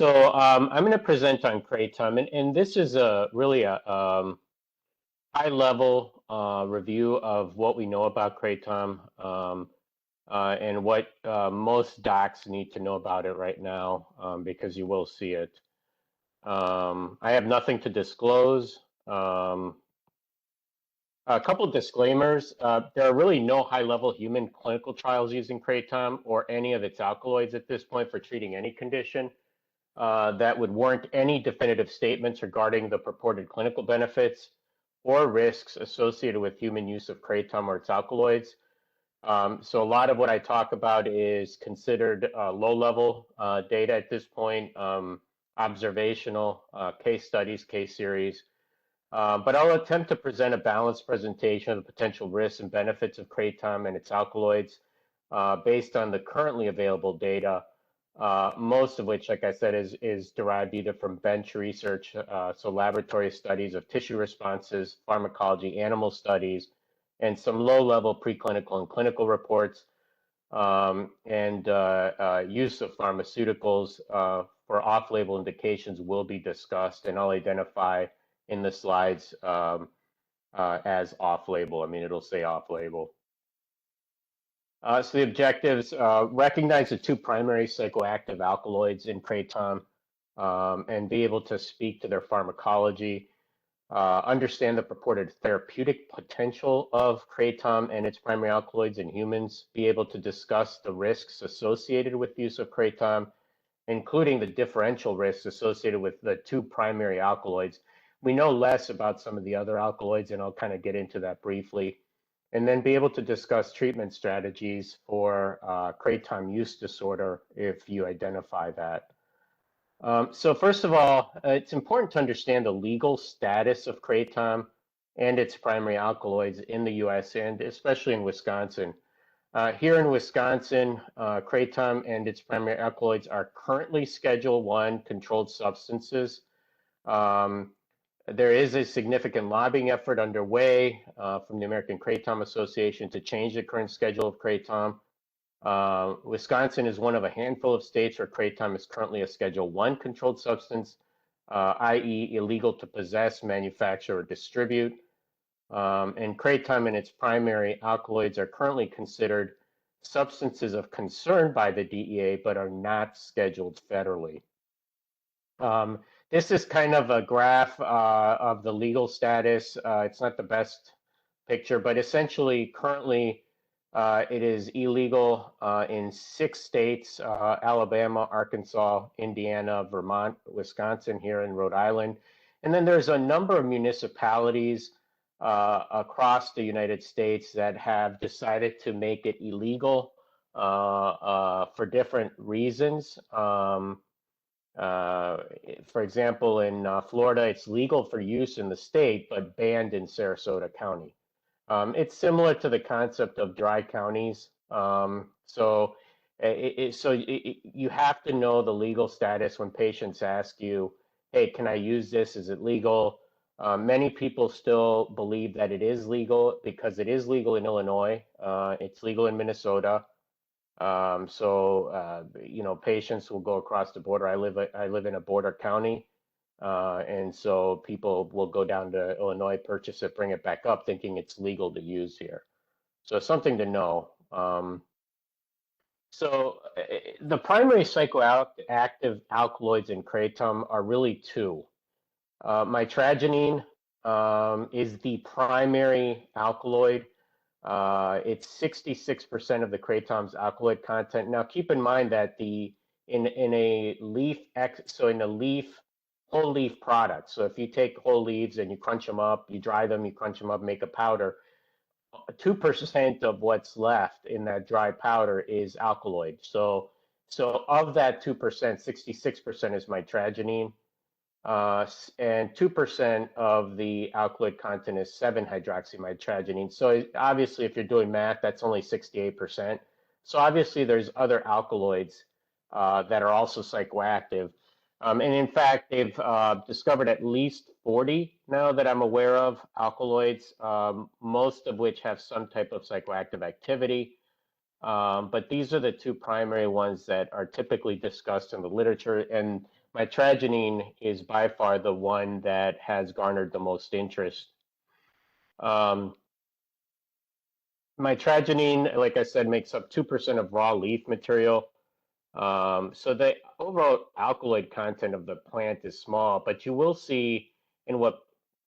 I'm going to present on Kratom, and this is really a high-level review of what we know about Kratom and what most docs need to know about it right now, because you will see it. I have nothing to disclose. A couple of disclaimers. There are really no high-level human clinical trials using Kratom or any of its alkaloids at this point for treating any condition that would warrant any definitive statements regarding the purported clinical benefits or risks associated with human use of Kratom or its alkaloids. So a lot of what I talk about is considered low-level data at this point, observational case studies, case series. But I'll attempt to present a balanced presentation of the potential risks and benefits of Kratom and its alkaloids based on the currently available data, most of which, like I said, is derived either from bench research, so laboratory studies of tissue responses, pharmacology, animal studies, and some low-level preclinical and clinical reports, and use of pharmaceuticals for off-label indications will be discussed, and I'll identify in the slides as off-label. I mean, it'll say off-label. So the objectives, recognize the two primary psychoactive alkaloids in Kratom and be able to speak to their pharmacology, understand the purported therapeutic potential of Kratom and its primary alkaloids in humans, be able to discuss the risks associated with the use of Kratom, including the differential risks associated with the two primary alkaloids. We know less about some of the other alkaloids, and I'll kind of get into that briefly. And then be able to discuss treatment strategies for Kratom use disorder if you identify that. So first of all, it's important to understand the legal status of Kratom and its primary alkaloids in the US and especially in Wisconsin. Here in Wisconsin, Kratom and its primary alkaloids are currently Schedule I controlled substances. There is a significant lobbying effort underway from the American Kratom Association to change the current schedule of Kratom. Wisconsin is one of a handful of states where Kratom is currently a Schedule I controlled substance, i.e. illegal to possess, manufacture, or distribute. And Kratom and its primary alkaloids are currently considered substances of concern by the DEA, but are not scheduled federally. This is kind of a graph of the legal status. It's not the best picture, but essentially currently it is illegal in 6 states, Alabama, Arkansas, Indiana, Vermont, Wisconsin, here in Rhode Island. And then there's a number of municipalities across the United States that have decided to make it illegal for different reasons. For example, in Florida, it's legal for use in the state, but banned in Sarasota County. It's similar to the concept of dry counties. So you have to know the legal status when patients ask you, hey, can I use this? Is it legal? Many people still believe that it is legal because it is legal in Illinois. It's legal in Minnesota. You know, patients will go across the border. I live in a border county, and so people will go down to Illinois, purchase it, bring it back up, thinking it's legal to use here. So it's something to know. The primary psychoactive alkaloids in Kratom are really 2. Mitragynine is the primary alkaloid. It's 66% of the Kratom's alkaloid content. Now, keep in mind that in a whole leaf product. So if you take whole leaves and you crunch them up, you dry them, you crunch them up, make a powder, 2% of what's left in that dry powder is alkaloid. So of that 2%, 66% is mitragynine. And 2% of the alkaloid content is 7-hydroxymitragynine. So obviously, if you're doing math, that's only 68%. So obviously, there's other alkaloids that are also psychoactive. And in fact, they've discovered at least 40 now that I'm aware of alkaloids, most of which have some type of psychoactive activity. But these are the 2 primary ones that are typically discussed in the literature. And mitragynine is by far the one that has garnered the most interest. Mitragynine, like I said, makes up 2% of raw leaf material. So the overall alkaloid content of the plant is small, but you will see, and what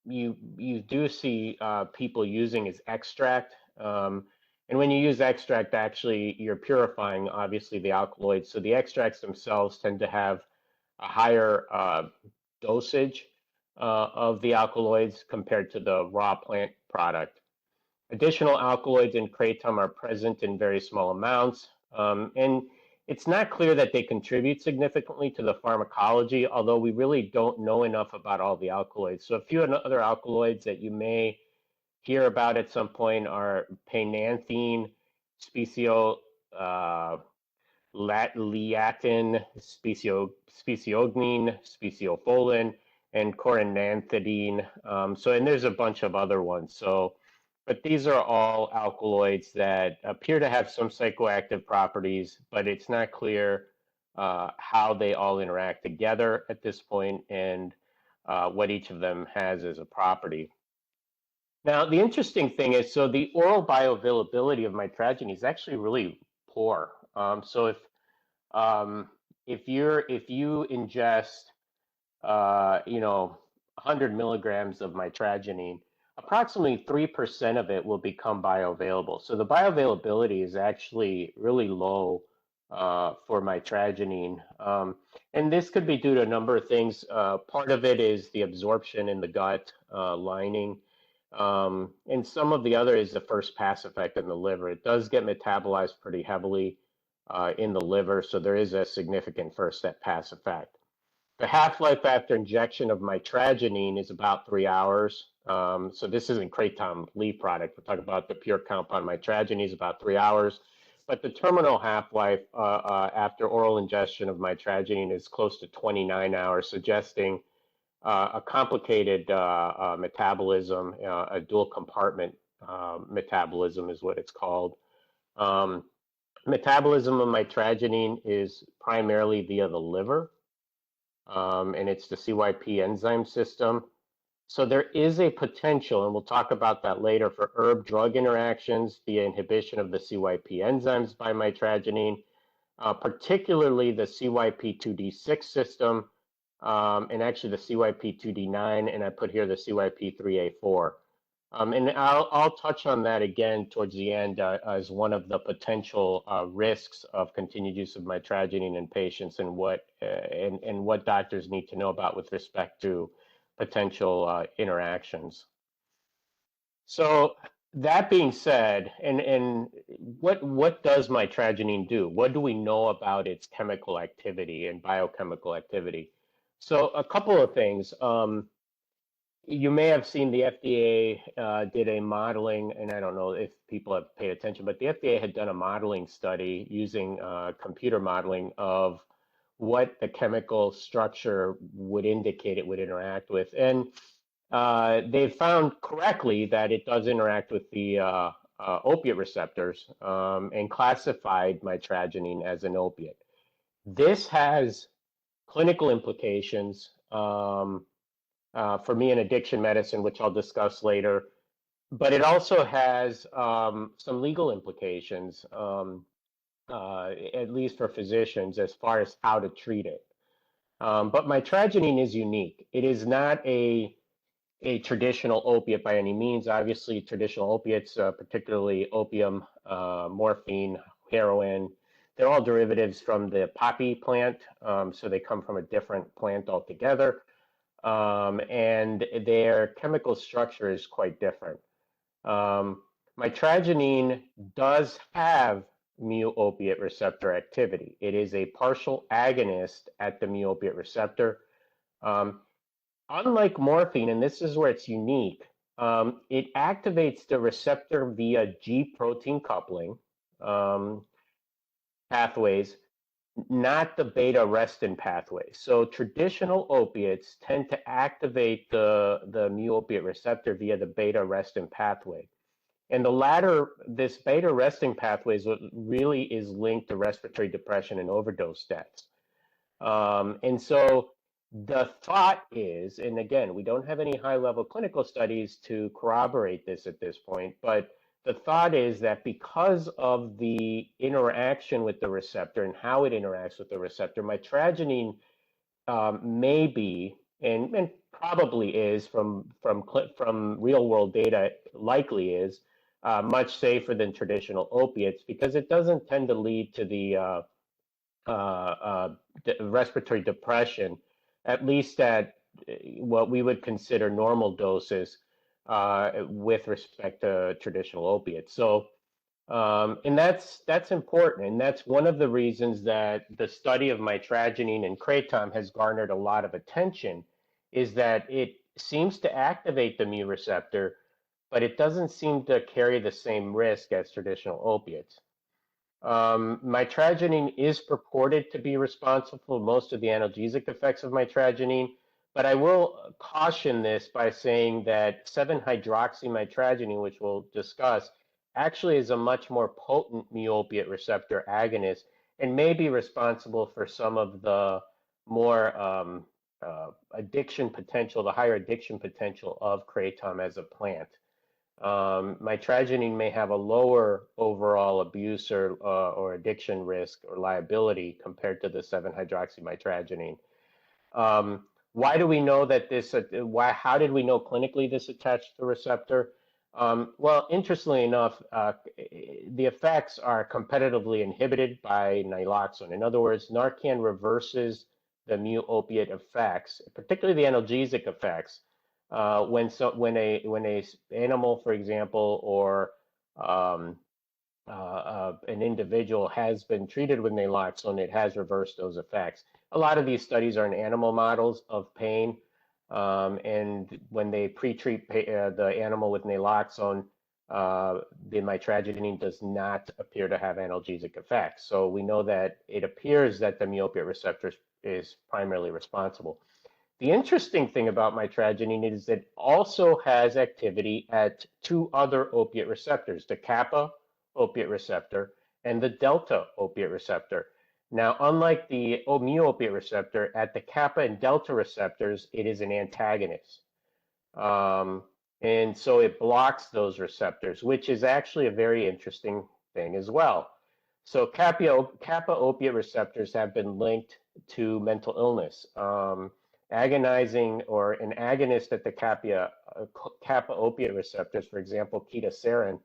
you do see people using is extract. And when you use extract, actually, you're purifying, obviously, the alkaloids. So the extracts themselves tend to have a higher dosage of the alkaloids compared to the raw plant product. Additional alkaloids in kratom are present in very small amounts, and it's not clear that they contribute significantly to the pharmacology, although we really don't know enough about all the alkaloids. So a few other alkaloids that you may hear about at some point are penanthine, liatin, speciognine, speciofolin, and corinanthidine. And there's a bunch of other ones. But these are all alkaloids that appear to have some psychoactive properties, but it's not clear how they all interact together at this point and what each of them has as a property. Now, the interesting thing is, so the oral bioavailability of mitragynine is actually really poor. So if you ingest 100 milligrams of mitragynine, approximately 3% of it will become bioavailable. So the bioavailability is actually really low for mitragynine. And this could be due to a number of things. Part of it is the absorption in the gut lining. And some of the other is the first pass effect in the liver. It does get metabolized pretty heavily in the liver, so there is a significant first pass effect. The half-life after injection of mitragynine is about 3 hours. So this isn't kratom leaf product. We're talking about the pure compound mitragynine is about 3 hours. But the terminal half-life after oral ingestion of mitragynine is close to 29 hours, suggesting a complicated metabolism, a dual compartment metabolism is what it's called. Metabolism of mitragynine is primarily via the liver. And it's the CYP enzyme system. So there is a potential, and we'll talk about that later, for herb-drug interactions via inhibition of the CYP enzymes by mitragynine, particularly the CYP2D6 system, and actually the CYP2D9, and I put here the CYP3A4. And I'll touch on that again towards the end as one of the potential risks of continued use of mitragynine in patients and what doctors need to know about with respect to potential interactions. So that being said, and what does mitragynine do? What do we know about its chemical activity and biochemical activity? So a couple of things. You may have seen the FDA did a modeling, and I don't know if people have paid attention, but the FDA had done a modeling study using computer modeling of what the chemical structure would indicate it would interact with. And they found correctly that it does interact with the opiate receptors and classified mitragynine as an opiate. This has clinical implications for me in addiction medicine, which I'll discuss later, but it also has some legal implications, at least for physicians, as far as how to treat it. But mitragynine is unique. It is not a traditional opiate by any means. Obviously, traditional opiates, particularly opium, morphine, heroin, they're all derivatives from the poppy plant, so they come from a different plant altogether. And their chemical structure is quite different. Mitragynine does have mu-opiate receptor activity. It is a partial agonist at the mu-opiate receptor. Unlike morphine, and this is where it's unique, it activates the receptor via G-protein coupling pathways, not the beta-arrestin pathway. So traditional opiates tend to activate the mu-opiate receptor via the beta-arrestin pathway. And the latter, this beta-arrestin pathway really is linked to respiratory depression and overdose deaths. And so the thought is, and again, we don't have any high-level clinical studies to corroborate this at this point, but the thought is that because of the interaction with the receptor and how it interacts with the receptor, mitragynine may be, and probably is from real-world data, likely is much safer than traditional opiates because it doesn't tend to lead to the respiratory depression, at least at what we would consider normal doses with respect to traditional opiates. So, and that's important, and that's one of the reasons that the study of mitragynine and kratom has garnered a lot of attention, is that it seems to activate the mu receptor, but it doesn't seem to carry the same risk as traditional opiates. Mitragynine is purported to be responsible for most of the analgesic effects of mitragynine, but I will caution this by saying that 7-hydroxymitragynine, which we'll discuss, actually is a much more potent mu-opiate receptor agonist and may be responsible for some of the more addiction potential, the higher addiction potential of kratom as a plant. Mitragynine may have a lower overall abuse or addiction risk or liability compared to the 7-hydroxymitragynine. Why do we know that this? How did we know clinically this attached to the receptor? Well, interestingly enough, the effects are competitively inhibited by naloxone. In other words, Narcan reverses the mu-opiate effects, particularly the analgesic effects. When a animal, for example, or an individual has been treated with naloxone, it has reversed those effects. A lot of these studies are in animal models of pain, and when they pre-treat the animal with naloxone, the mitragynine does not appear to have analgesic effects. So we know that it appears that the mu-opiate receptor is primarily responsible. The interesting thing about mitragynine is that it also has activity at two other opiate receptors, the kappa opiate receptor and the delta opiate receptor. Now, unlike the mu-opiate receptor, at the kappa and delta receptors, it is an antagonist. And so it blocks those receptors, which is actually a very interesting thing as well. So kappa opiate receptors have been linked to mental illness. Agonizing or an agonist at the kappa opiate receptors, for example, ketosarin,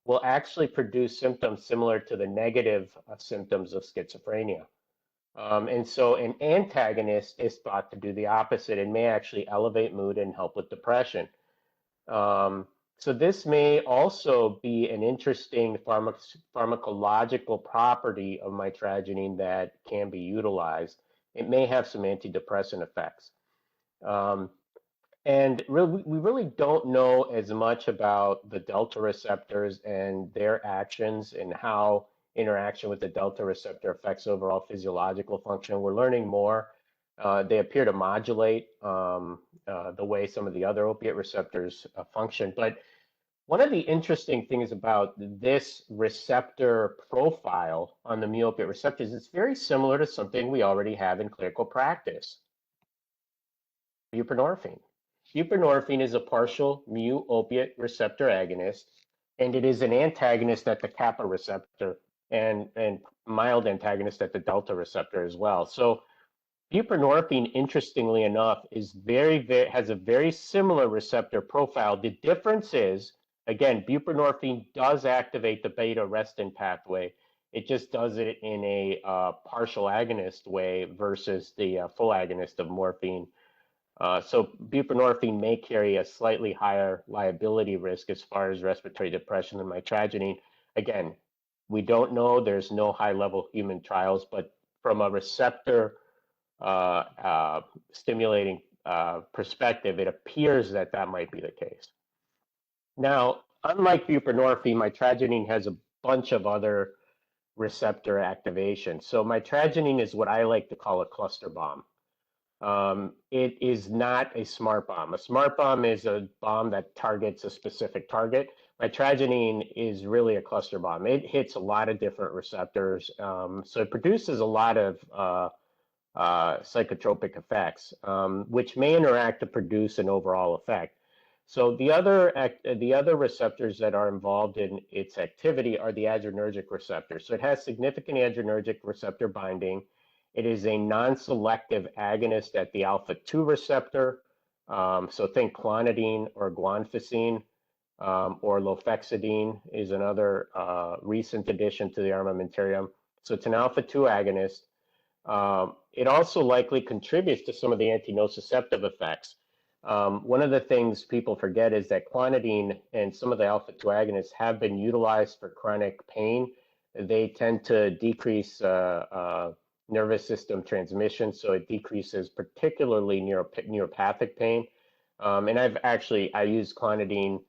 will actually produce symptoms similar to the negative symptoms of schizophrenia. And so an antagonist is thought to do the opposite and may actually elevate mood and help with depression. So this may also be an interesting pharmacological property of mitragynine that can be utilized. It may have some antidepressant effects. And we really don't know as much about the delta receptors and their actions and how interaction with the delta receptor affects overall physiological function. We're learning more. They appear to modulate the way some of the other opiate receptors function. But one of the interesting things about this receptor profile on the mu-opiate receptors is it's very similar to something we already have in clinical practice. Buprenorphine. Buprenorphine is a partial mu-opiate receptor agonist, and it is an antagonist at the kappa receptor and mild antagonist at the delta receptor as well. So buprenorphine, interestingly enough, is has a very similar receptor profile. The difference is, again, buprenorphine does activate the beta-arrestin pathway. It just does it in a partial agonist way versus the full agonist of morphine. So buprenorphine may carry a slightly higher liability risk as far as respiratory depression than mitragynine. Again, we don't know. There's no high-level human trials, but from a receptor stimulating perspective, it appears that that might be the case. Now, unlike buprenorphine, mitragynine has a bunch of other receptor activation. So mitragynine is what I like to call a cluster bomb. It is not a smart bomb. A smart bomb is a bomb that targets a specific target. Mitragynine is really a cluster bomb. It hits a lot of different receptors. So it produces a lot of psychotropic effects, which may interact to produce an overall effect. So the other receptors that are involved in its activity are the adrenergic receptors. So it has significant adrenergic receptor binding. It is a non-selective agonist at the alpha-2 receptor. So think clonidine or guanfacine, or lofexidine is another recent addition to the armamentarium. So it's an alpha-2 agonist. It also likely contributes to some of the antinociceptive effects. One of the things people forget is that clonidine and some of the alpha-2 agonists have been utilized for chronic pain. They tend to decrease nervous system transmission, so it decreases particularly neuropathic pain. And I use clonidine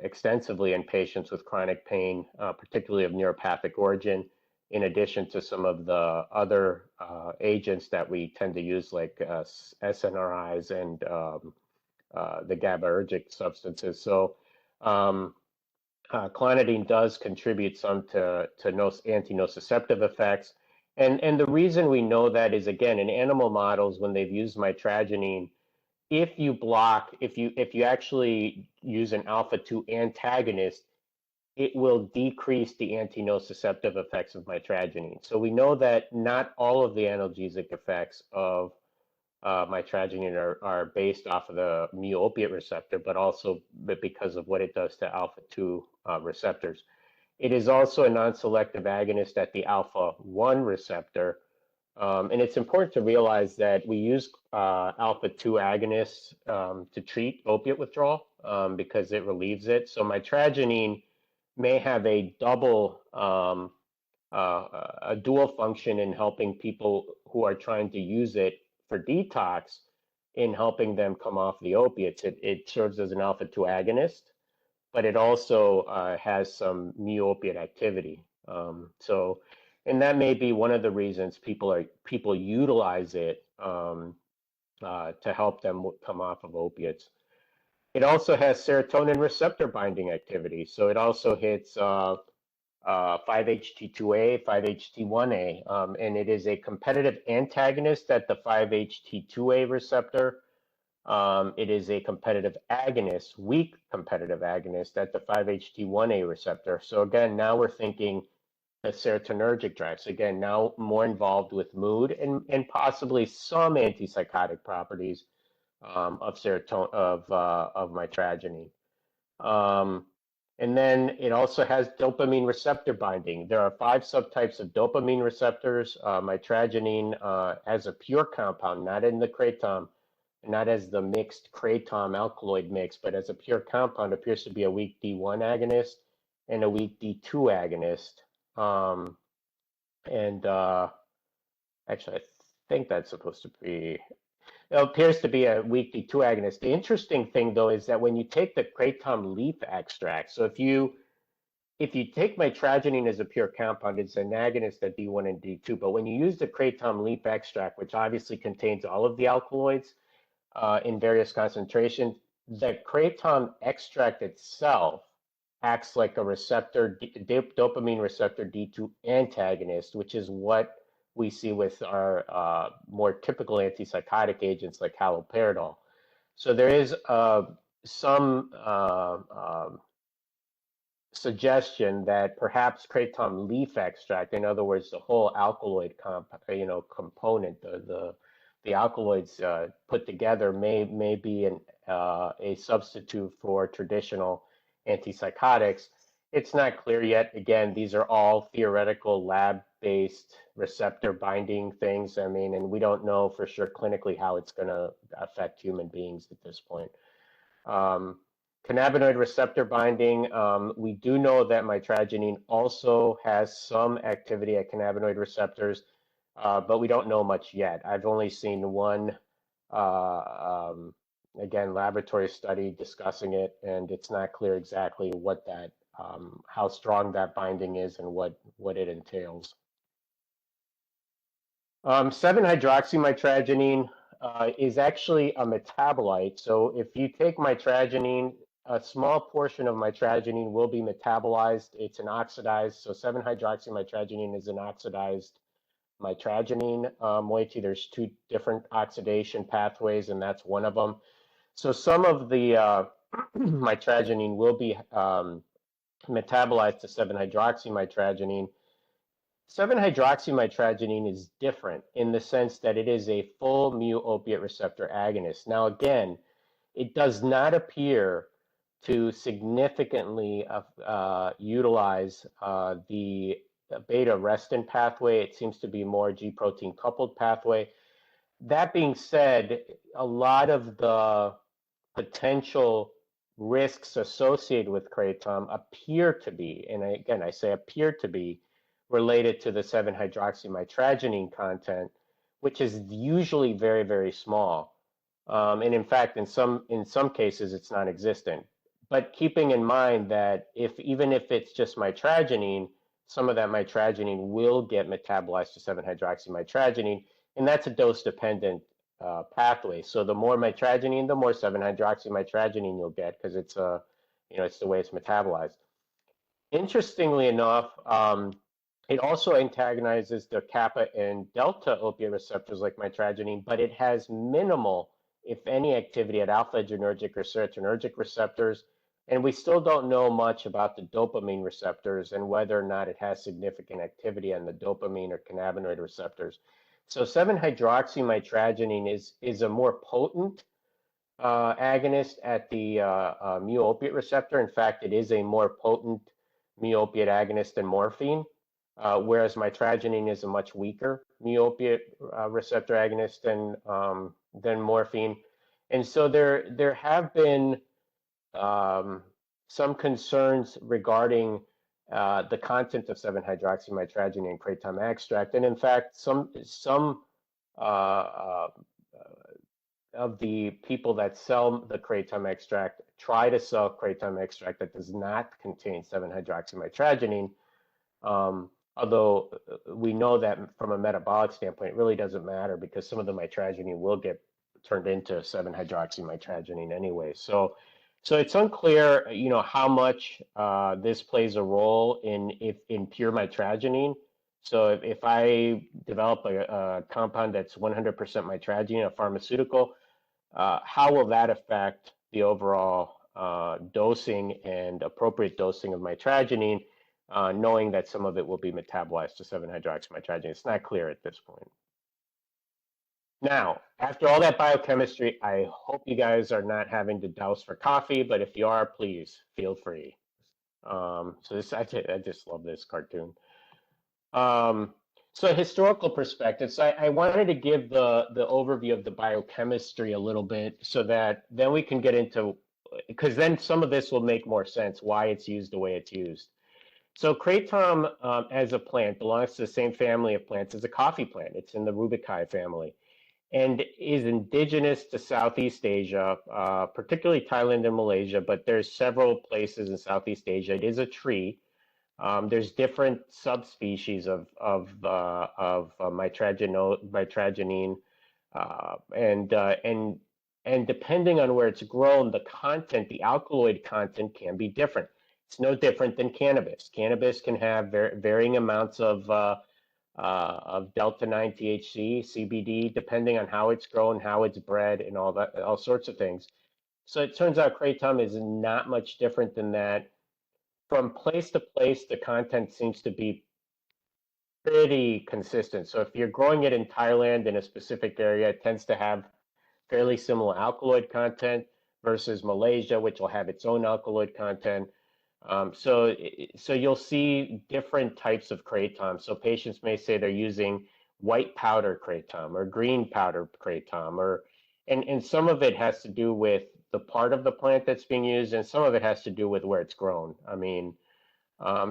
extensively in patients with chronic pain, particularly of neuropathic origin, in addition to some of the other agents that we tend to use, like SNRIs and the GABAergic substances. So clonidine does contribute some to antinociceptive effects. And the reason we know that is, again, in animal models, when they've used mitragynine, if you actually use an alpha-2 antagonist, it will decrease the antinociceptive effects of mitragynine. So we know that not all of the analgesic effects of mitragynine are based off of the mu-opiate receptor, but also because of what it does to alpha-2 receptors. It is also a non-selective agonist at the alpha-1 receptor. And it's important to realize that we use alpha-2 agonists to treat opiate withdrawal because it relieves it. So mitragynine may have a dual function in helping people who are trying to use it for detox, in helping them come off the opiates. It serves as an alpha-2 agonist, but it also has some mu-opiate activity. And that may be one of the reasons people utilize it to help them come off of opiates. It also has serotonin receptor binding activity. So it also hits 5-HT2A, 5-HT1A, and it is a competitive antagonist at the 5-HT2A receptor. It is a competitive agonist, weak competitive agonist at the 5-HT1A receptor. So again, now we're thinking the serotonergic drives. Again, now more involved with mood and possibly some antipsychotic properties of mitragynine. And then it also has dopamine receptor binding. There are 5 subtypes of dopamine receptors. Mitragynine as a pure compound, not in the kratom, not as the mixed kratom alkaloid mix, but as a pure compound, appears to be a weak D1 agonist and a weak D2 agonist. Actually, I think that's supposed to be, it appears to be a weak D2 agonist. The interesting thing, though, is that when you take the kratom leaf extract, so if you take mitragynine as a pure compound, it's an agonist at D1 and D2. But when you use the kratom leaf extract, which obviously contains all of the alkaloids in various concentrations, the kratom extract itself acts like a dopamine receptor D2 antagonist, which is what we see with our more typical antipsychotic agents like haloperidol. So there is some suggestion that perhaps kratom leaf extract, in other words, the whole alkaloid component, the alkaloids put together, may be a substitute for traditional antipsychotics. It's not clear yet. Again, these are all theoretical lab-based receptor binding things. I mean, and we don't know for sure clinically how it's going to affect human beings at this point. Cannabinoid receptor binding, we do know that mitragynine also has some activity at cannabinoid receptors, but we don't know much yet. I've only seen one again, laboratory study discussing it, and it's not clear exactly what that, how strong that binding is and what it entails. 7-hydroxymitragynine is actually a metabolite. So if you take mitragynine, a small portion of mitragynine will be metabolized. It's an oxidized, so 7-hydroxymitragynine is an oxidized mitragynine moiety. There's two different oxidation pathways, and that's one of them. So some of the mitragynine will be metabolized to 7-hydroxymitragynine. 7-hydroxymitragynine is different in the sense that it is a full mu-opiate receptor agonist. Now, again, it does not appear to significantly utilize the beta-arrestin pathway. It seems to be more G-protein coupled pathway. That being said, a lot of the potential risks associated with kratom appear to be, and again, I say appear to be, related to the 7-hydroxymitragynine content, which is usually very, very small. And in fact, in some cases, it's non-existent. But keeping in mind that even if it's just mitragynine, some of that mitragynine will get metabolized to 7-hydroxymitragynine, and that's a dose-dependent pathway. So the more mitragynine, the more 7-hydroxymitragynine you'll get, because it's it's the way it's metabolized. Interestingly enough, it also antagonizes the kappa and delta opiate receptors like mitragynine, but it has minimal, if any, activity at alpha-adrenergic or serotonergic receptors. And we still don't know much about the dopamine receptors and whether or not it has significant activity on the dopamine or cannabinoid receptors. So 7-hydroxymitragynine is a more potent agonist at the mu-opiate receptor. In fact, it is a more potent mu-opiate agonist than morphine. Whereas mitragynine is a much weaker mu-opiate receptor agonist than morphine. And so there have been some concerns regarding the content of 7-hydroxymitragynine in kratom extract. And in fact, some of the people that sell the kratom extract try to sell kratom extract that does not contain 7-hydroxymitragynine. Although we know that from a metabolic standpoint, it really doesn't matter because some of the mitragynine will get turned into 7-hydroxymitragynine anyway. So it's unclear, how much this plays a role in pure mitragynine. So if I develop a compound that's 100% mitragynine, a pharmaceutical, how will that affect the overall dosing and appropriate dosing of mitragynine? Knowing that some of it will be metabolized to 7-hydroxymitragynine. It's not clear at this point. Now, after all that biochemistry, I hope you guys are not having to douse for coffee, but if you are, please feel free. So I just love this cartoon. So historical perspective. So I wanted to give the overview of the biochemistry a little bit so that then we can get into, because then some of this will make more sense why it's used the way it's used. So kratom as a plant belongs to the same family of plants as a coffee plant. It's in the Rubicae family and is indigenous to Southeast Asia, particularly Thailand and Malaysia, but there's several places in Southeast Asia. It is a tree. There's different subspecies of mitragynine, and depending on where it's grown, the content, the alkaloid content can be different. It's no different than cannabis. Cannabis can have varying amounts of delta-9 THC, CBD, depending on how it's grown, how it's bred, and all sorts of things. So it turns out kratom is not much different than that. From place to place, the content seems to be pretty consistent. So if you're growing it in Thailand in a specific area, it tends to have fairly similar alkaloid content versus Malaysia, which will have its own alkaloid content. So you'll see different types of kratom. So patients may say they're using white powder kratom or green powder kratom, and some of it has to do with the part of the plant that's being used, and some of it has to do with where it's grown. I mean,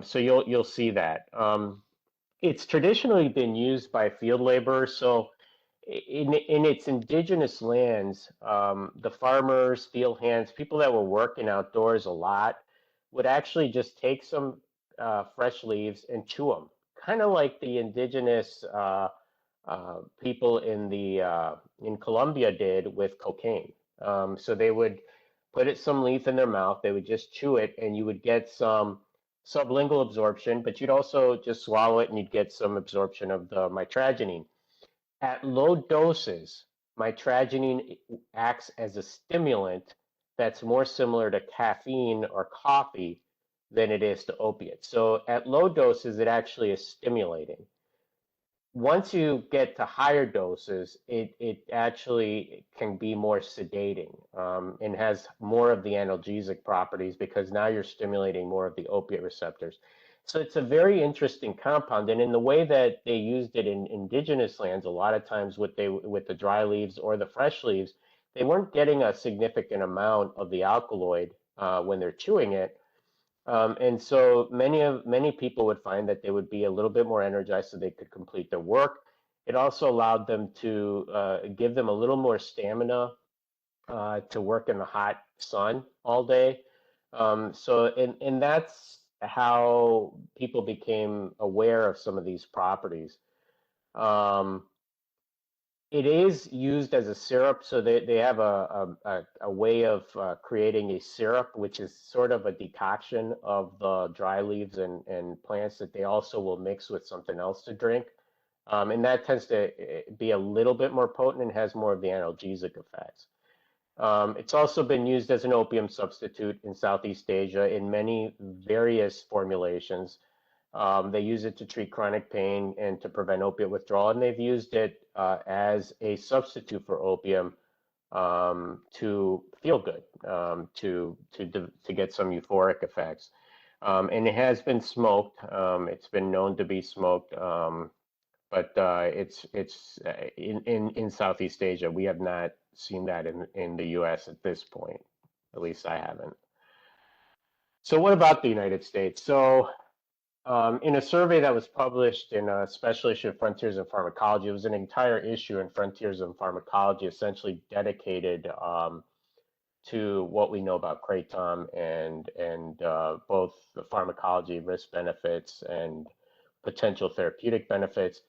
so you'll see that. It's traditionally been used by field laborers. So in its indigenous lands, the farmers, field hands, people that were working outdoors a lot would actually just take some fresh leaves and chew them, kind of like the indigenous people in Colombia did with cocaine. So they would put some leaf in their mouth, they would just chew it, and you would get some sublingual absorption, but you'd also just swallow it and you'd get some absorption of the mitragynine. At low doses, mitragynine acts as a stimulant that's more similar to caffeine or coffee than it is to opiates. So at low doses, it actually is stimulating. Once you get to higher doses, it actually can be more sedating, and has more of the analgesic properties because now you're stimulating more of the opiate receptors. So it's a very interesting compound, and in the way that they used it in indigenous lands, a lot of times with the dry leaves or the fresh leaves, they weren't getting a significant amount of the alkaloid when they're chewing it. And so many people would find that they would be a little bit more energized so they could complete their work. It also allowed them to give them a little more stamina to work in the hot sun all day. And that's how people became aware of some of these properties. It is used as a syrup, so they have a way of creating a syrup, which is sort of a decoction of the dry leaves and plants that they also will mix with something else to drink. And that tends to be a little bit more potent and has more of the analgesic effects. It's also been used as an opium substitute in Southeast Asia in many various formulations. They use it to treat chronic pain and to prevent opiate withdrawal, and they've used it as a substitute for opium to feel good, to get some euphoric effects. And it has been smoked. It's been known to be smoked, but it's in Southeast Asia. We have not seen that in the U.S. at this point. At least I haven't. So what about the United States? So in a survey that was published in a special issue of Frontiers in Pharmacology, it was an entire issue in Frontiers in Pharmacology, essentially dedicated to what we know about Kratom and both the pharmacology, risk benefits, and potential therapeutic benefits.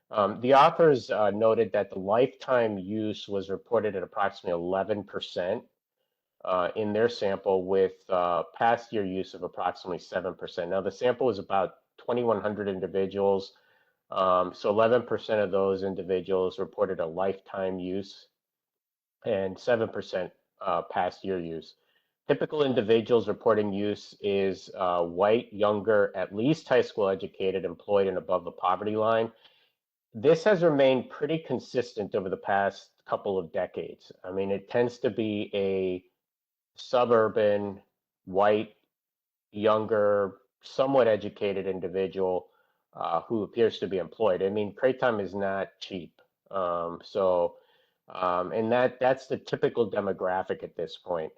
The authors noted that the lifetime use was reported at approximately 11%. In their sample with past year use of approximately 7%. Now the sample was about 2,100 individuals. So 11% of those individuals reported a lifetime use and 7% past year use. Typical individuals reporting use is white, younger, at least high school educated, employed and above the poverty line. This has remained pretty consistent over the past couple of decades. I mean, it tends to be a suburban, white, younger, somewhat educated individual who appears to be employed. I mean, Kratom is not cheap. And that's the typical demographic at this point,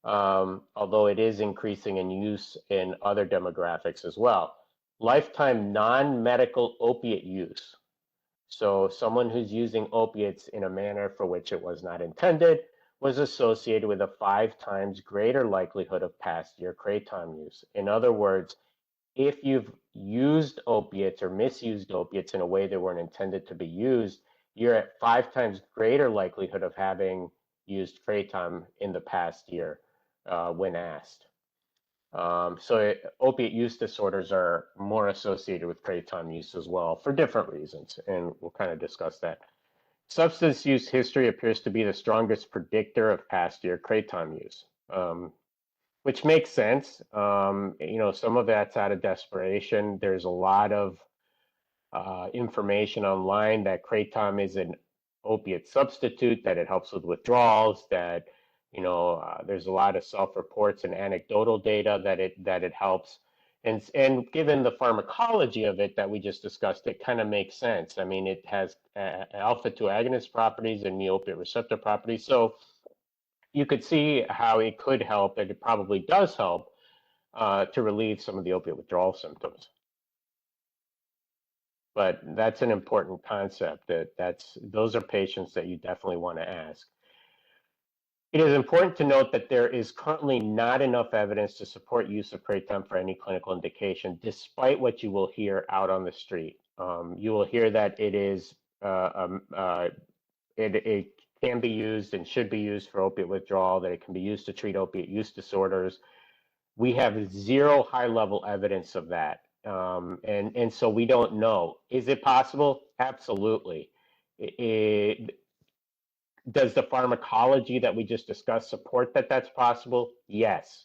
although it is increasing in use in other demographics as well. Lifetime non-medical opiate use. So someone who's using opiates in a manner for which it was not intended was associated with a 5 times greater likelihood of past year Kratom use. In other words, if you've used opiates or misused opiates in a way they weren't intended to be used, you're at 5 times greater likelihood of having used Kratom in the past year when asked. Opiate use disorders are more associated with Kratom use as well for different reasons, and we'll kind of discuss that. Substance use history appears to be the strongest predictor of past year Kratom use, which makes sense. Some of that's out of desperation. There's a lot of information online that Kratom is an opiate substitute, that it helps with withdrawals, that there's a lot of self-reports and anecdotal data that it helps. And given the pharmacology of it that we just discussed, it kind of makes sense. I mean, it has alpha-2 agonist properties and mu-opiate receptor properties. So you could see how it could help, and it probably does help to relieve some of the opiate withdrawal symptoms. But that's an important concept. Those are patients that you definitely want to ask. It is important to note that there is currently not enough evidence to support use of Kratom for any clinical indication, despite what you will hear out on the street. You will hear that it can be used and should be used for opiate withdrawal, that it can be used to treat opiate use disorders. We have zero high-level evidence of that. And so we don't know. Is it possible? Absolutely. Does the pharmacology that we just discussed support that that's possible? Yes.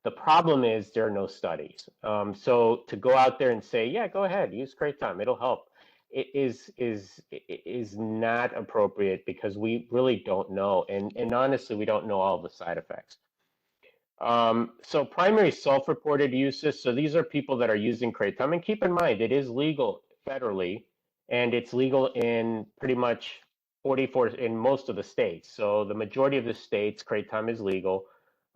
The problem is there are no studies. So to go out there and say, yeah, go ahead, use Kratom, it'll help, it is not appropriate because we really don't know. And honestly, we don't know all the side effects. So primary self-reported uses, so these are people that are using Kratom, and keep in mind, it is legal federally, and it's legal in pretty much 44, in most of the states. So the majority of the states, Kratom is legal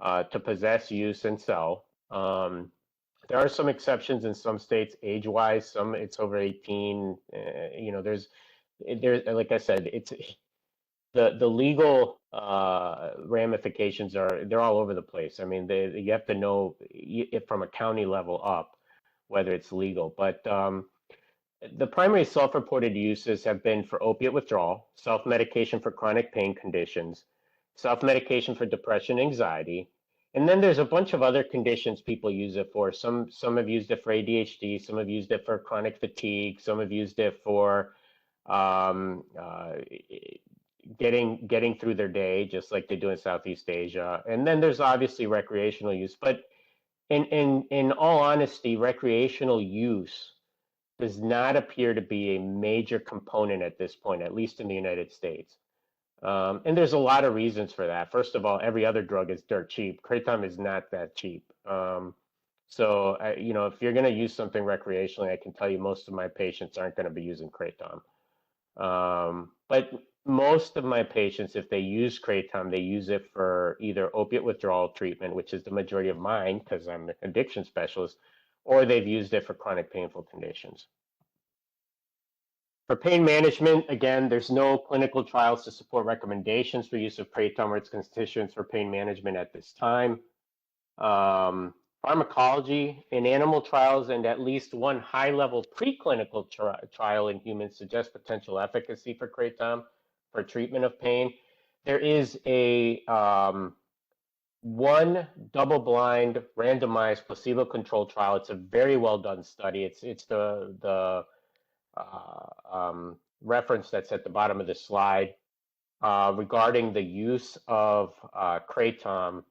to possess, use, and sell. There are some exceptions in some states, age-wise, some it's over 18, you know, there's, like I said, it's, the legal ramifications they're all over the place. I mean, you have to know if from a county level up whether it's legal. But the primary self-reported uses have been for opiate withdrawal, self-medication for chronic pain conditions, self-medication for depression, anxiety, and then there's a bunch of other conditions people use it for. Some have used it for ADHD, some have used it for chronic fatigue, some have used it for getting through their day, just like they do in Southeast Asia. And then there's obviously recreational use. But in all honesty, recreational use does not appear to be a major component at this point, at least in the United States. And there's a lot of reasons for that. First of all, every other drug is dirt cheap. Kratom is not that cheap. So, you know, if you're going to use something recreationally, I can tell you most of my patients aren't going to be using Kratom. But most of my patients, if they use Kratom, they use it for either opiate withdrawal treatment, which is the majority of mine because I'm an addiction specialist, or they've used it for chronic painful conditions. For pain management, again, there's no clinical trials to support recommendations for use of Kratom or its constituents for pain management at this time. Pharmacology in animal trials and at least one high-level preclinical trial in humans suggests potential efficacy for Kratom for treatment of pain. There is a one double-blind, randomized, placebo-controlled trial. It's a very well-done study. It's the reference that's at the bottom of the slide regarding the use of Kratom.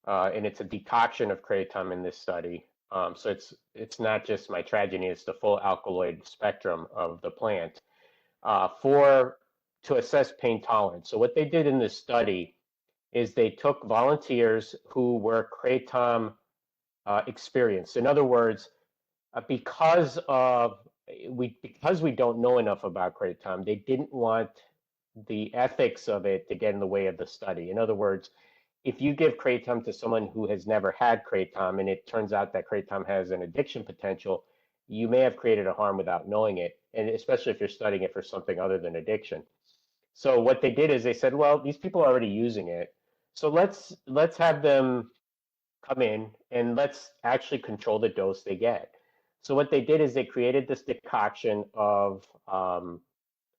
And it's a decoction of Kratom in this study. So it's not just mitragynine, it's the full alkaloid spectrum of the plant to assess pain tolerance. So what they did in this study is they took volunteers who were Kratom experienced. In other words, because we don't know enough about Kratom, they didn't want the ethics of it to get in the way of the study. In other words, if you give Kratom to someone who has never had Kratom and it turns out that Kratom has an addiction potential, you may have created a harm without knowing it, and especially if you're studying it for something other than addiction. So what they did is they said, well, these people are already using it, so let's have them come in and let's actually control the dose they get. So what they did is they created this decoction of,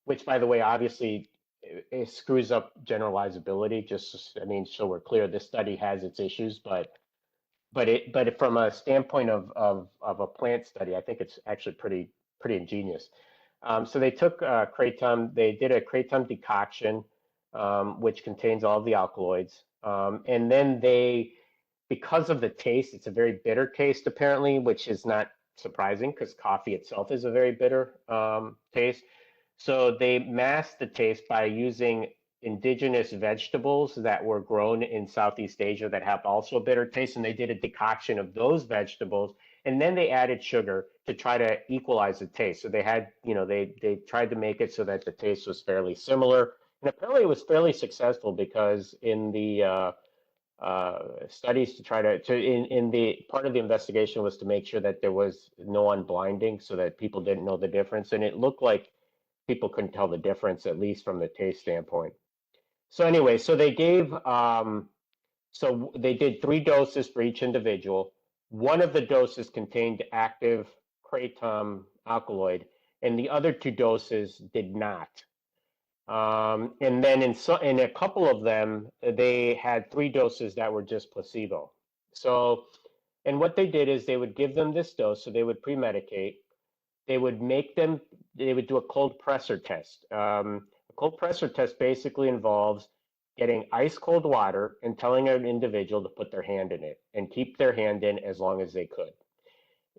which by the way, obviously, it screws up generalizability. Just, I mean, so we're clear, this study has its issues, but from a standpoint of a plant study, I think it's actually pretty ingenious. So they took Kratom, they did a Kratom decoction, which contains all of the alkaloids, and then because of the taste, it's a very bitter taste apparently, which is not surprising because coffee itself is a very bitter taste. So they masked the taste by using indigenous vegetables that were grown in Southeast Asia that have also a bitter taste, and they did a decoction of those vegetables, and then they added sugar to try to equalize the taste. So they had, you know, they tried to make it so that the taste was fairly similar, and apparently it was fairly successful because in the studies to try to in the part of the investigation was to make sure that there was no unblinding so that people didn't know the difference, and it looked like people couldn't tell the difference, at least from the taste standpoint. So anyway, so they gave, so they did 3 doses for each individual. One of the doses contained active Kratom alkaloid, and the other 2 doses did not. And then in a couple of them, they had 3 doses that were just placebo. So And what they did is they would give them this dose, so they would pre-medicate. They would do a cold pressor test. A cold pressor test basically involves getting ice cold water and telling an individual to put their hand in it and keep their hand in as long as they could.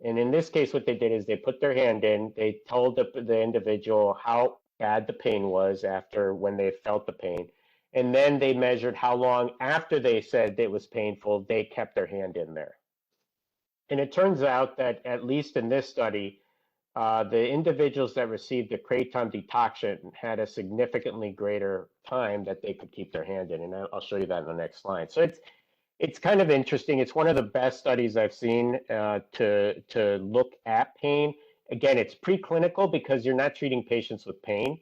And in this case, what they did is they put their hand in, they told the individual how bad the pain was after when they felt the pain. And then they measured how long after they said it was painful, they kept their hand in there. And it turns out that, at least in this study, the individuals that received the kratom decoction had a significantly greater time that they could keep their hand in. And I'll show you that in the next slide. So it's kind of interesting. It's one of the best studies I've seen to look at pain. Again, it's preclinical because you're not treating patients with pain.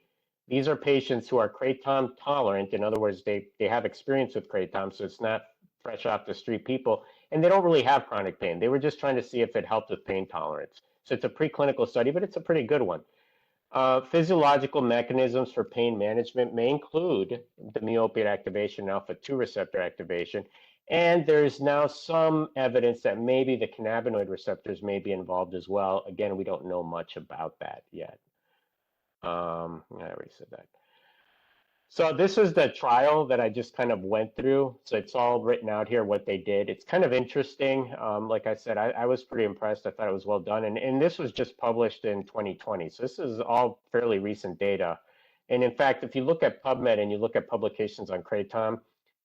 These are patients who are kratom tolerant. In other words, they have experience with kratom, so it's not fresh off the street people, and they don't really have chronic pain. They were just trying to see if it helped with pain tolerance. So it's a preclinical study, but it's a pretty good one. Physiological mechanisms for pain management may include the mu-opiate activation, alpha-2 receptor activation, and there's now some evidence that maybe the cannabinoid receptors may be involved as well. Again, we don't know much about that yet. I already said that. So this is the trial that I just kind of went through. So it's all written out here, what they did. It's kind of interesting. Like I said, I was pretty impressed. I thought it was well done. And this was just published in 2020. So this is all fairly recent data. And in fact, if you look at PubMed and you look at publications on kratom,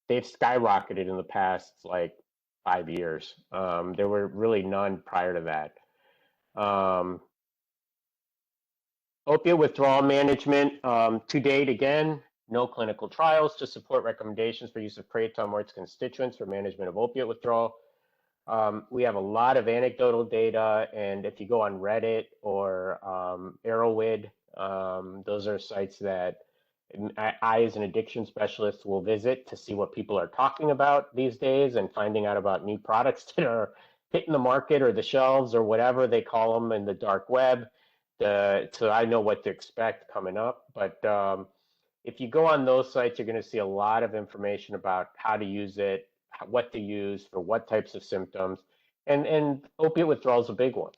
they've skyrocketed in the past like 5 years. There were really none prior to that. Opiate withdrawal management, to date, again, no clinical trials to support recommendations for use of kratom or its constituents for management of opiate withdrawal. We have a lot of anecdotal data, and if you go on Reddit or Arrowid, those are sites that I, as an addiction specialist, will visit to see what people are talking about these days and finding out about new products that are hitting the market or the shelves or whatever they call them in the dark web. So I know what to expect coming up. But if you go on those sites, you're going to see a lot of information about how to use it, what to use for what types of symptoms. And opiate withdrawal is a big one.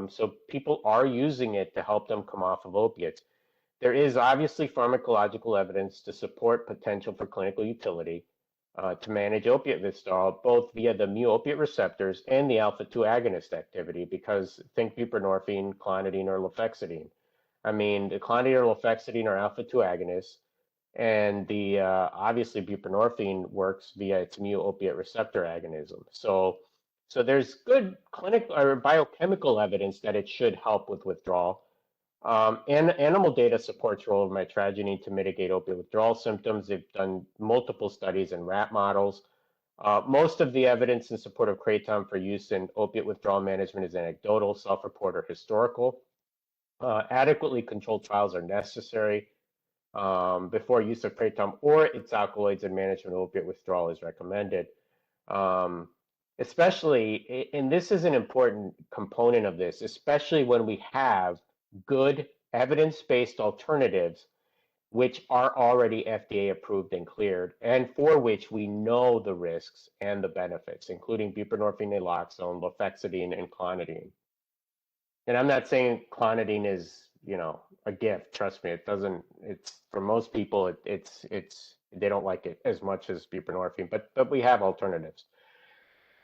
So people are using it to help them come off of opiates. There is obviously pharmacological evidence to support potential for clinical utility to manage opiate withdrawal, both via the mu-opiate receptors and the alpha-2 agonist activity, because think buprenorphine, clonidine, or lofexidine. I mean, the clonidine or lofexidine are alpha-2 agonists, and the obviously buprenorphine works via its mu-opiate receptor agonism. So there's good clinical or biochemical evidence that it should help with withdrawal. And animal data supports role of mitragynine to mitigate opiate withdrawal symptoms. They've done multiple studies in rat models. Most of the evidence in support of kratom for use in opiate withdrawal management is anecdotal, self-report, or historical. Adequately controlled trials are necessary before use of kratom or its alkaloids in management of opiate withdrawal is recommended. Especially, and this is an important component of this, especially when we have good evidence-based alternatives which are already FDA approved and cleared, and for which we know the risks and the benefits, including buprenorphine, naloxone, lofexidine, and clonidine. And I'm not saying clonidine is, a gift. Trust me, it doesn't. It's for most people, it's they don't like it as much as buprenorphine, but we have alternatives.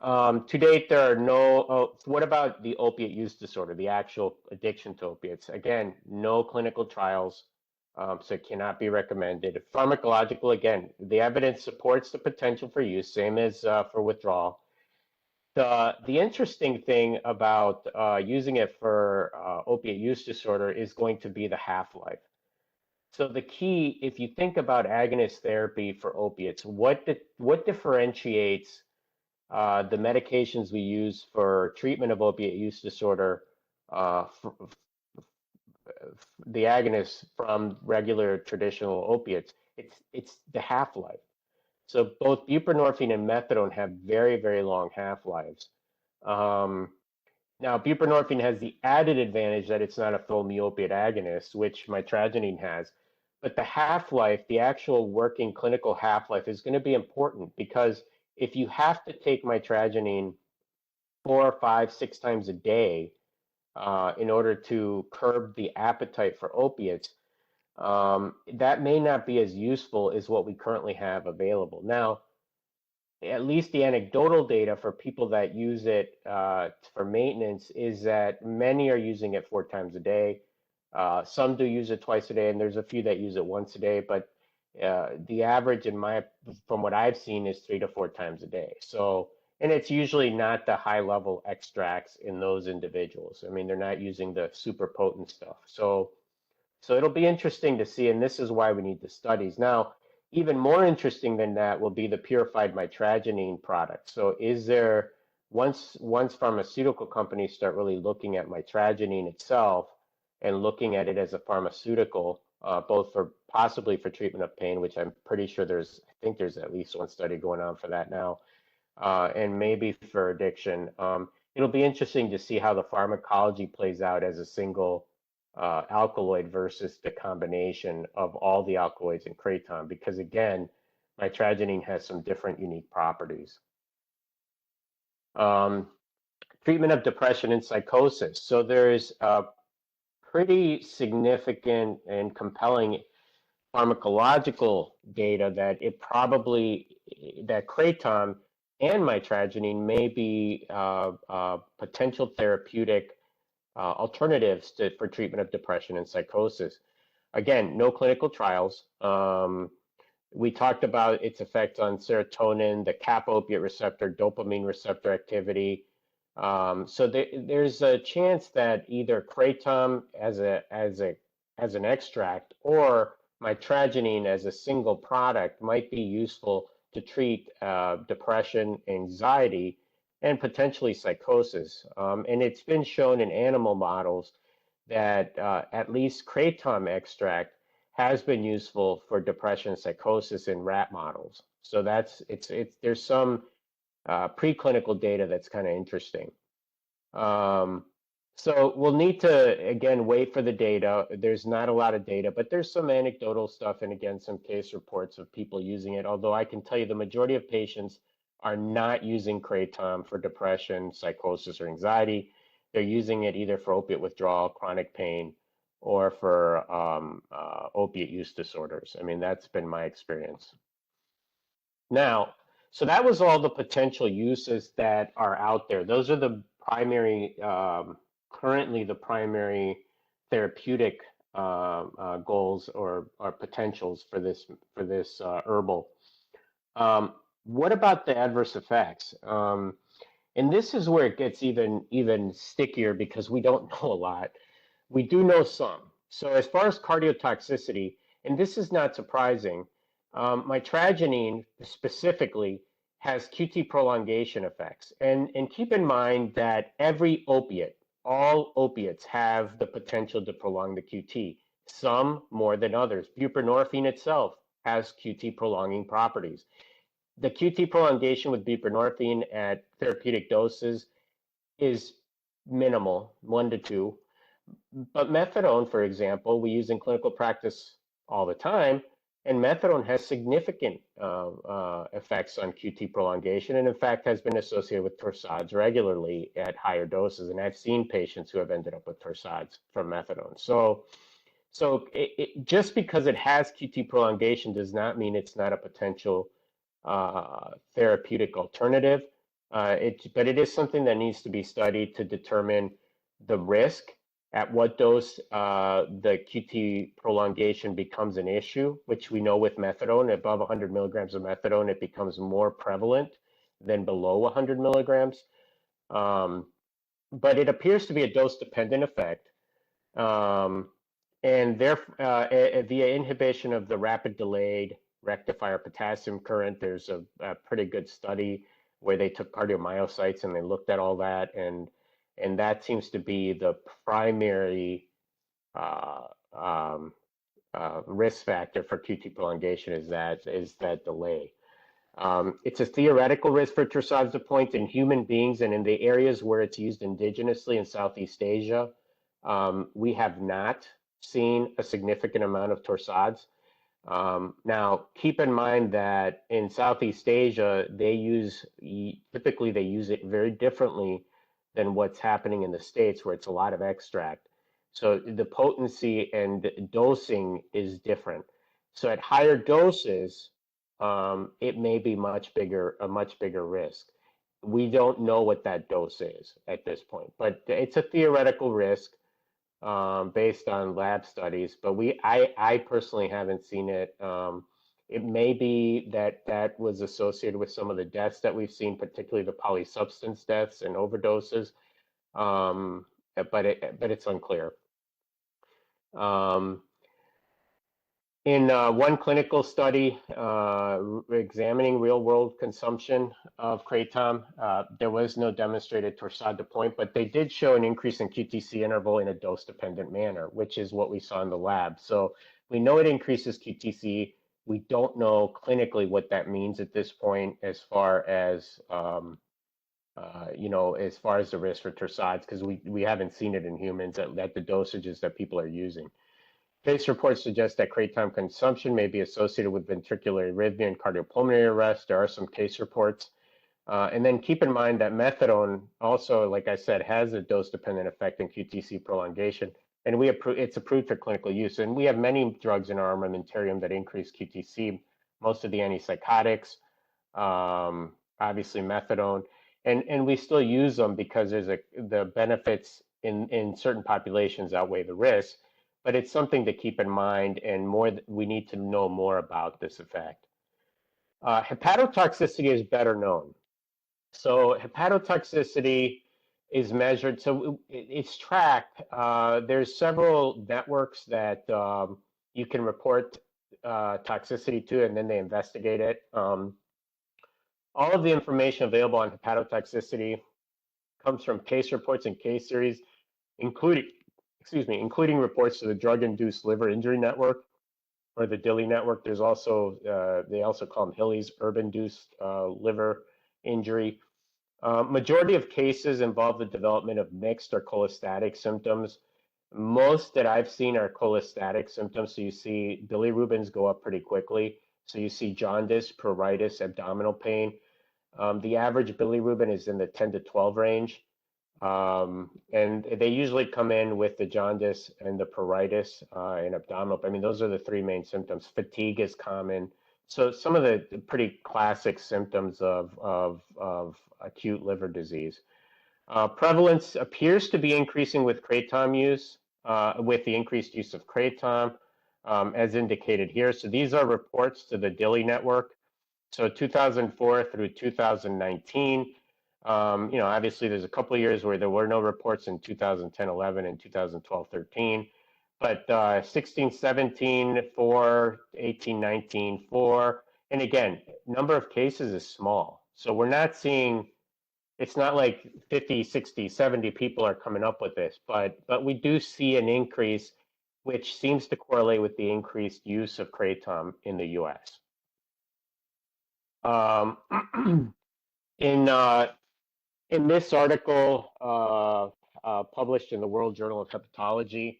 To date, there are no, what about the opiate use disorder, the actual addiction to opiates? Again, no clinical trials, so it cannot be recommended. Pharmacological, again, the evidence supports the potential for use, same as for withdrawal. The interesting thing about using it for opiate use disorder is going to be the half-life. So the key, if you think about agonist therapy for opiates, what differentiates the medications we use for treatment of opiate use disorder, the agonists from regular traditional opiates, it's the half-life. So both buprenorphine and methadone have very, very long half-lives. Now, buprenorphine has the added advantage that it's not a full mu-opiate agonist, which mitragynine has. But the half-life, the actual working clinical half-life, is going to be important because if you have to take mitragynine 4, 5, 6 times a day in order to curb the appetite for opiates, that may not be as useful as what we currently have available. Now, at least the anecdotal data for people that use it for maintenance is that many are using it 4 times a day. Some do use it twice a day, and there's a few that use it once a day, but the average from what I've seen is 3 to 4 times a day. So, and it's usually not the high level extracts in those individuals. I mean, they're not using the super potent stuff. So it'll be interesting to see, and this is why we need the studies. Now, even more interesting than that will be the purified mitragynine product. So is there, once pharmaceutical companies start really looking at mitragynine itself and looking at it as a pharmaceutical, both for possibly for treatment of pain, which I'm pretty sure I think there's at least one study going on for that now, and maybe for addiction. It'll be interesting to see how the pharmacology plays out as a single alkaloid versus the combination of all the alkaloids in kratom, because again, mitragynine has some different unique properties. Treatment of depression and psychosis. So there's pretty significant and compelling pharmacological data that that kratom and mitragynine may be potential therapeutic alternatives for treatment of depression and psychosis. Again, no clinical trials. We talked about its effects on serotonin, the kappa opiate receptor, dopamine receptor activity. So there's a chance that either kratom as an extract or mitragynine as a single product might be useful to treat depression, anxiety, and potentially psychosis. And it's been shown in animal models that at least kratom extract has been useful for depression and psychosis in rat models. So there's some preclinical data that's kind of interesting. So we'll need to, again, wait for the data. There's not a lot of data, but there's some anecdotal stuff and, again, some case reports of people using it, although I can tell you the majority of patients are not using kratom for depression, psychosis, or anxiety. They're using it either for opiate withdrawal, chronic pain, or for opiate use disorders. I mean, that's been my experience. Now, so that was all the potential uses that are out there. Those are the primary, currently the primary therapeutic goals or potentials for this herbal. What about the adverse effects? And this is where it gets even stickier because we don't know a lot. We do know some. So as far as cardiotoxicity, and this is not surprising, mitragynine specifically has QT prolongation effects. And keep in mind that every opiate, all opiates have the potential to prolong the QT, some more than others. Buprenorphine itself has QT prolonging properties. The QT prolongation with buprenorphine at therapeutic doses is minimal, 1 to 2. But methadone, for example, we use in clinical practice all the time, and methadone has significant effects on QT prolongation, and in fact has been associated with torsades regularly at higher doses. And I've seen patients who have ended up with torsades from methadone. So just because it has QT prolongation does not mean it's not a potential therapeutic alternative. But it is something that needs to be studied to determine the risk, at what dose the QT prolongation becomes an issue, which we know with methadone, above 100 milligrams of methadone, it becomes more prevalent than below 100 milligrams. But it appears to be a dose-dependent effect. And via inhibition of the rapid delayed rectifier potassium current, there's a pretty good study where they took cardiomyocytes and they looked at all that, and that seems to be the primary risk factor for QT prolongation is that delay. It's a theoretical risk for torsades de pointe in human beings, and in the areas where it's used indigenously in Southeast Asia, we have not seen a significant amount of torsades. Now, keep in mind that in Southeast Asia, typically they use it very differently than what's happening in the States, where it's a lot of extract. So the potency and dosing is different. So at higher doses, it may be a much bigger risk. We don't know what that dose is at this point, but it's a theoretical risk based on lab studies. But I personally haven't seen it. It may be that was associated with some of the deaths that we've seen, particularly the polysubstance deaths and overdoses. But it's unclear. In one clinical study examining real-world consumption of Kratom, there was no demonstrated torsade de pointe, but they did show an increase in QTC interval in a dose-dependent manner, which is what we saw in the lab. So we know it increases QTC. We don't know clinically what that means at this point as far as as far as the risk for torsades, because we haven't seen it in humans at the dosages that people are using. Case reports suggest that kratom consumption may be associated with ventricular arrhythmia and cardiopulmonary arrest. There are some case reports. And then keep in mind that methadone also, like I said, has a dose-dependent effect in QTC prolongation, and it's approved for clinical use. And we have many drugs in our armamentarium that increase QTC, most of the antipsychotics, obviously methadone, and we still use them because the benefits in certain populations outweigh the risks. But it's something to keep in mind, and we need to know more about this effect. Hepatotoxicity is better known. So hepatotoxicity is measured, so it's tracked. There's several networks that you can report toxicity to, and then they investigate it. All of the information available on hepatotoxicity comes from case reports and case series, including reports to the Drug-Induced Liver Injury Network, or the DILI network. There's also, they also call them HILIs, Herb-Induced Liver Injury. Majority of cases involve the development of mixed or cholestatic symptoms. Most that I've seen are cholestatic symptoms. So you see bilirubins go up pretty quickly. So you see jaundice, pruritus, abdominal pain. The average bilirubin is in the 10 to 12 range. And they usually come in with the jaundice and the pruritus and abdominal. I mean, those are the three main symptoms. Fatigue is common. So some of the pretty classic symptoms of acute liver disease. Prevalence appears to be increasing with kratom use, with the increased use of kratom, as indicated here. So these are reports to the DILI network. So 2004 through 2019. Obviously there's a couple of years where there were no reports in 2010, 11, and 2012, 13. But 16, 17, 4, 18, 19, 4. And again, number of cases is small. So we're not seeing, it's not like 50, 60, 70 people are coming up with this, but we do see an increase, which seems to correlate with the increased use of kratom in the US. In this article published in the World Journal of Hepatology,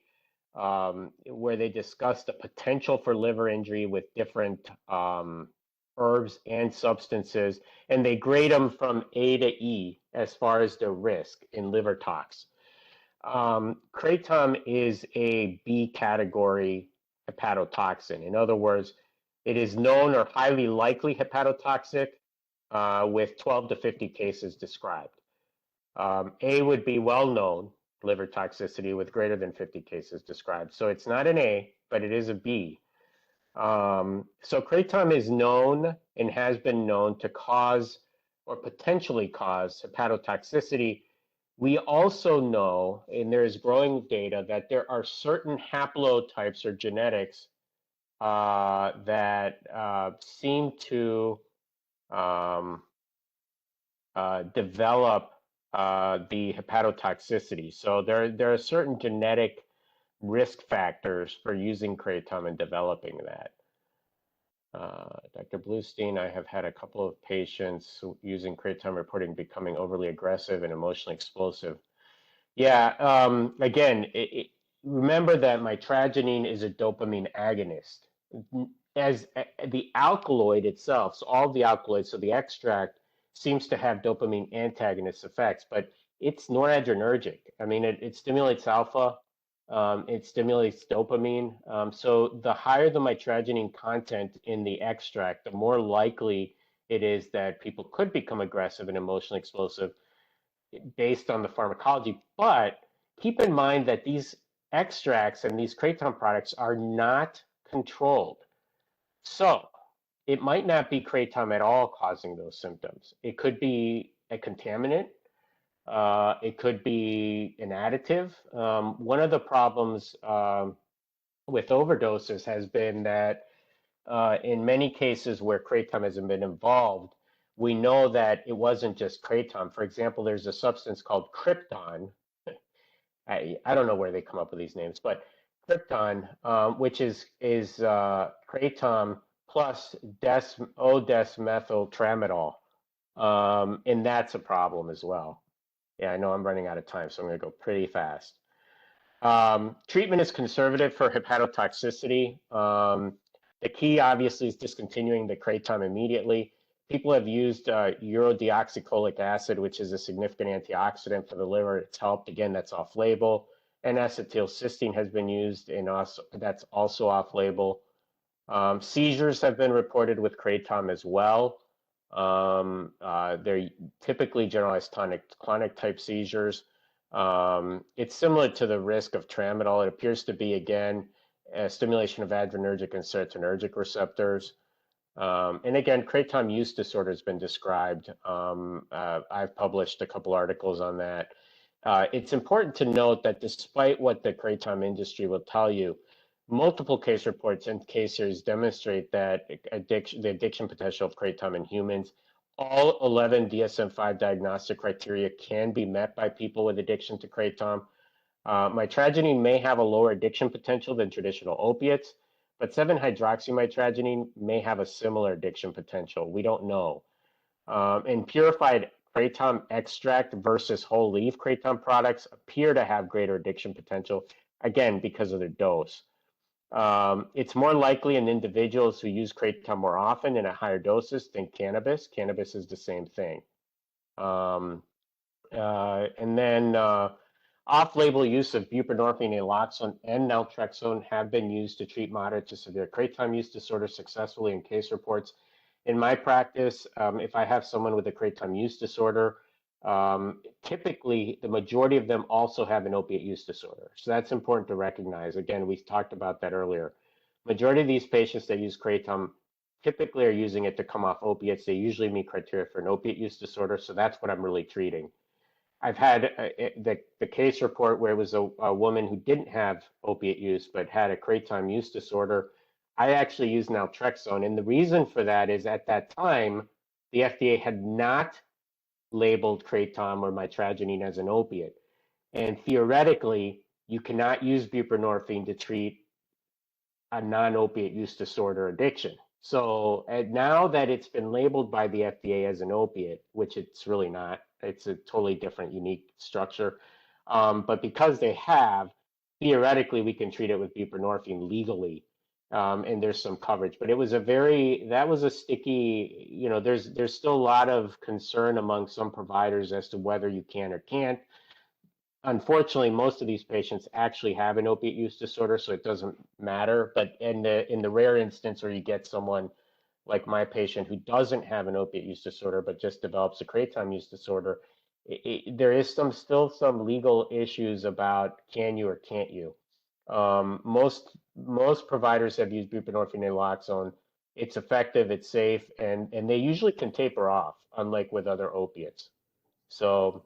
where they discuss the potential for liver injury with different herbs and substances, and they grade them from A to E as far as the risk in liver tox. Kratom is a B category hepatotoxin. In other words, it is known or highly likely hepatotoxic with 12 to 50 cases described. A would be well-known liver toxicity with greater than 50 cases described. So it's not an A, but it is a B. So kratom is known and has been known to cause or potentially cause hepatotoxicity. We also know, and there is growing data, that there are certain haplotypes or genetics that seem to develop the hepatotoxicity. So there are certain genetic risk factors for using kratom and developing that. Dr. Bluestein, I have had a couple of patients using kratom reporting becoming overly aggressive and emotionally explosive. Yeah, again, remember that mitragynine is a dopamine agonist. As the alkaloid itself, so all the alkaloids, so the extract seems to have dopamine antagonist effects, but it's noradrenergic. I mean, it stimulates alpha, it stimulates dopamine. So the higher the mitragynine content in the extract, the more likely it is that people could become aggressive and emotionally explosive based on the pharmacology. But keep in mind that these extracts and these kratom products are not controlled. So it might not be kratom at all causing those symptoms. It could be a contaminant. It could be an additive. One of the problems with overdoses has been that in many cases where kratom hasn't been involved, we know that it wasn't just kratom. For example, there's a substance called krypton. I don't know where they come up with these names, but krypton, which is kratom plus O-desmethyltramadol, and that's a problem as well. Yeah, I know I'm running out of time, so I'm going to go pretty fast. Treatment is conservative for hepatotoxicity. The key, obviously, is discontinuing the kratom immediately. People have used urodeoxycholic acid, which is a significant antioxidant for the liver. It's helped. Again, that's off-label. N-acetylcysteine has been used, and that's also off-label. Seizures have been reported with kratom as well. They're typically generalized tonic-clonic type seizures. It's similar to the risk of tramadol. It appears to be, again, a stimulation of adrenergic and serotonergic receptors. And again, kratom use disorder has been described. I've published a couple articles on that. It's important to note that despite what the kratom industry will tell you, multiple case reports and case series demonstrate that the addiction potential of kratom in humans. All 11 DSM-5 diagnostic criteria can be met by people with addiction to kratom. Mitragynine may have a lower addiction potential than traditional opiates, but 7-hydroxymitragynine may have a similar addiction potential. We don't know. And purified kratom extract versus whole leaf kratom products appear to have greater addiction potential, again, because of their dose. It's more likely in individuals who use kratom more often and at higher doses than cannabis. Cannabis is the same thing. And then off-label use of buprenorphine, naloxone, and naltrexone have been used to treat moderate to severe kratom use disorder successfully in case reports. In my practice, if I have someone with a kratom use disorder, typically the majority of them also have an opiate use disorder. So that's important to recognize. Again, we talked about that earlier. Majority of these patients that use kratom typically are using it to come off opiates. They usually meet criteria for an opiate use disorder. So that's what I'm really treating. I've had the case report where it was a woman who didn't have opiate use but had a kratom use disorder. I actually used naltrexone, and the reason for that is at that time, the FDA had not labeled kratom or mitragynine as an opiate. And theoretically, you cannot use buprenorphine to treat a non-opiate use disorder addiction. So now that it's been labeled by the FDA as an opiate, which it's really not, it's a totally different, unique structure. But because they have, theoretically, we can treat it with buprenorphine legally. And there's some coverage, but it was that was a sticky, there's still a lot of concern among some providers as to whether you can or can't. Unfortunately, most of these patients actually have an opiate use disorder, so it doesn't matter. But in the rare instance where you get someone like my patient who doesn't have an opiate use disorder, but just develops a kratom use disorder, there is still some legal issues about can you or can't you. Most providers have used buprenorphine and naloxone. It's effective, it's safe, and they usually can taper off, unlike with other opiates. So,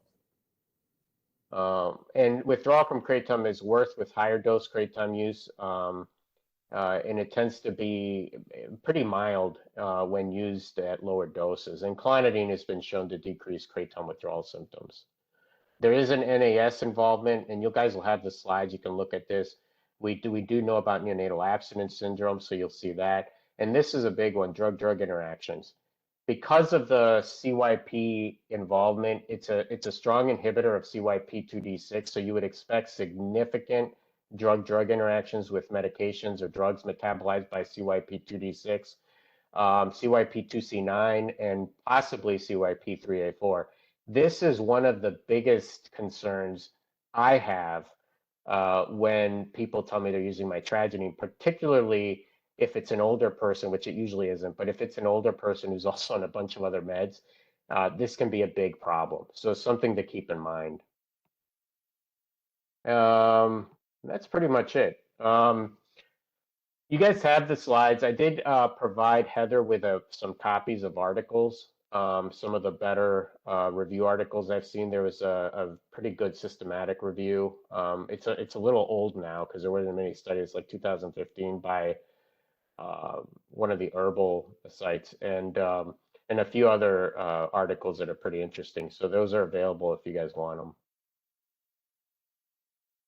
and withdrawal from kratom is worse with higher dose kratom use, and it tends to be pretty mild when used at lower doses. And clonidine has been shown to decrease kratom withdrawal symptoms. There is an NAS involvement, and you guys will have the slides. You can look at this. We do know about neonatal abstinence syndrome, so you'll see that. And this is a big one, drug-drug interactions. Because of the CYP involvement, it's a strong inhibitor of CYP2D6, so you would expect significant drug-drug interactions with medications or drugs metabolized by CYP2D6, CYP2C9, and possibly CYP3A4. This is one of the biggest concerns I have when people tell me they're using mitragynine, particularly if it's an older person, which it usually isn't, but if it's an older person who's also on a bunch of other meds, this can be a big problem. So something to keep in mind. That's pretty much it. You guys have the slides. I did provide Heather with some copies of articles. Some of the better review articles I've seen. There was a pretty good systematic review. It's a little old now because there wasn't many studies, like 2015 by one of the herbal sites, and a few other articles that are pretty interesting. So those are available if you guys want them.